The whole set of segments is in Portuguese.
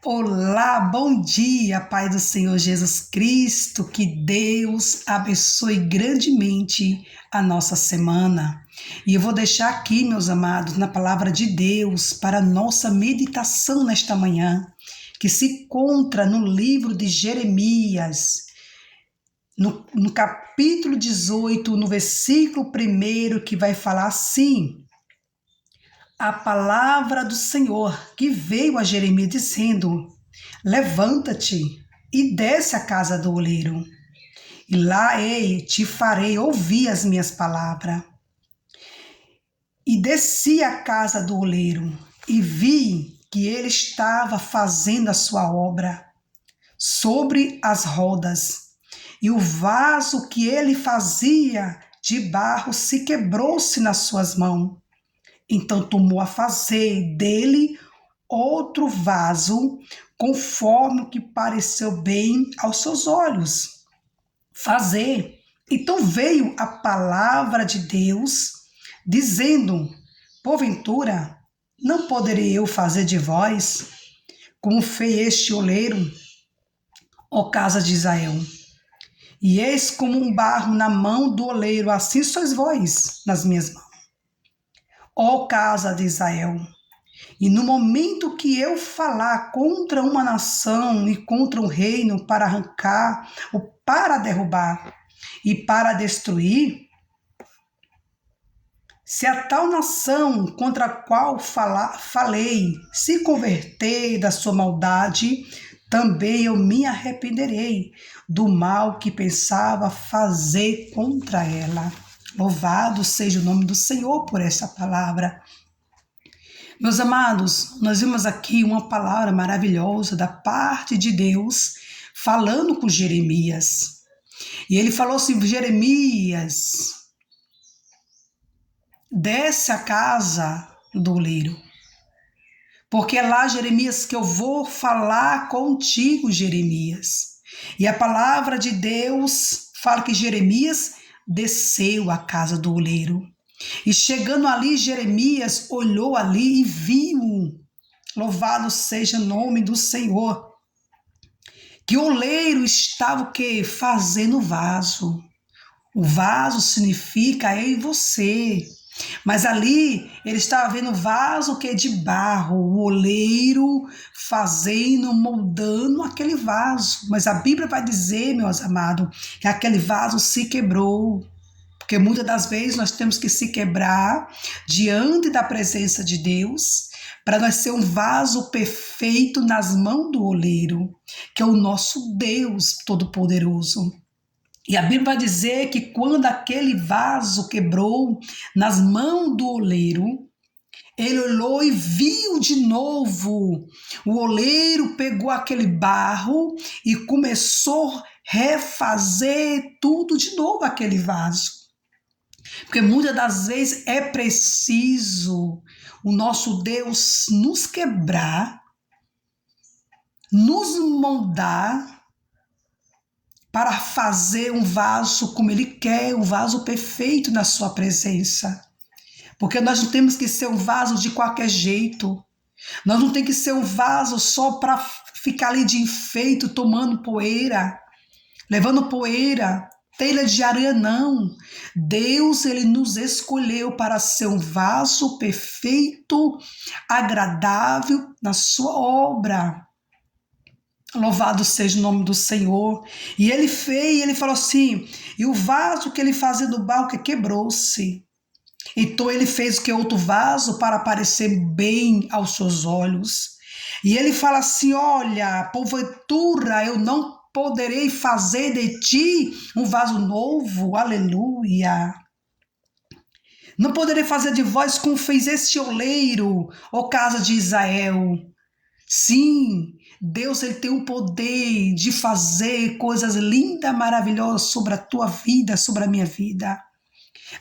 Olá, bom dia, Pai do Senhor Jesus Cristo, que Deus abençoe grandemente a nossa semana. E eu vou deixar aqui, meus amados, na palavra de Deus para a nossa meditação nesta manhã, que se encontra no livro de Jeremias, no capítulo 18, no versículo 1, que vai falar assim: a palavra do Senhor que veio a Jeremias dizendo: levanta-te e desce à casa do oleiro, e lá te farei ouvir as minhas palavras. E desci à casa do oleiro, e vi que ele estava fazendo a sua obra sobre as rodas, e o vaso que ele fazia de barro se quebrou-se nas suas mãos. Então tomou a fazer dele outro vaso, conforme o que pareceu bem aos seus olhos fazer. Então veio a palavra de Deus, dizendo: porventura, não poderei eu fazer de vós como fez este oleiro, ó casa de Israel? E eis como um barro na mão do oleiro, assim sois vós nas minhas mãos, ó casa de Israel. E no momento que eu falar contra uma nação e contra um reino para arrancar, ou para derrubar e para destruir, se a tal nação contra a qual falei se converter da sua maldade, também eu me arrependerei do mal que pensava fazer contra ela. Louvado seja o nome do Senhor por essa palavra. Meus amados, nós vimos aqui uma palavra maravilhosa da parte de Deus falando com Jeremias. E ele falou assim: Jeremias, desce à casa do oleiro, porque é lá, Jeremias, que eu vou falar contigo, Jeremias. E a palavra de Deus fala que Jeremias desceu à casa do oleiro. E chegando ali, Jeremias olhou ali e viu, louvado seja o nome do Senhor, que o oleiro estava o quê? Fazendo vaso. O vaso significa eu e você. Mas ali ele estava vendo vaso que é de barro, o oleiro fazendo, moldando aquele vaso. Mas a Bíblia vai dizer, meus amados, que aquele vaso se quebrou. Porque muitas das vezes nós temos que se quebrar diante da presença de Deus para nós ser um vaso perfeito nas mãos do oleiro, que é o nosso Deus Todo-Poderoso. E a Bíblia vai dizer que quando aquele vaso quebrou nas mãos do oleiro, ele olhou e viu de novo. O oleiro pegou aquele barro e começou a refazer tudo de novo aquele vaso. Porque muitas das vezes é preciso o nosso Deus nos quebrar, nos moldar, para fazer um vaso como Ele quer, um vaso perfeito na sua presença. Porque nós não temos que ser um vaso de qualquer jeito. Nós não temos que ser um vaso só para ficar ali de enfeite, tomando poeira, levando poeira, telha de areia, não. Deus, Ele nos escolheu para ser um vaso perfeito, agradável na sua obra. Louvado seja o nome do Senhor. E ele fez, ele falou assim, e o vaso que ele fazia do barro que quebrou-se. Então ele fez o que? Outro vaso para parecer bem aos seus olhos. E ele fala assim: olha, porventura eu não poderei fazer de ti um vaso novo, aleluia. Não poderei fazer de vós como fez este oleiro, ó casa de Israel. Sim, Deus, Ele tem o poder de fazer coisas lindas, maravilhosas sobre a tua vida, sobre a minha vida.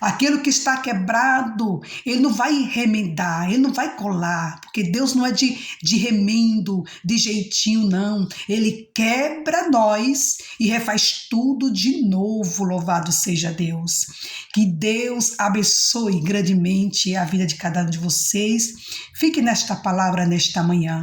Aquilo que está quebrado, Ele não vai remendar, Ele não vai colar, porque Deus não é de remendo, de jeitinho, não. Ele quebra nós e refaz tudo de novo, louvado seja Deus. Que Deus abençoe grandemente a vida de cada um de vocês. Fique nesta palavra nesta manhã.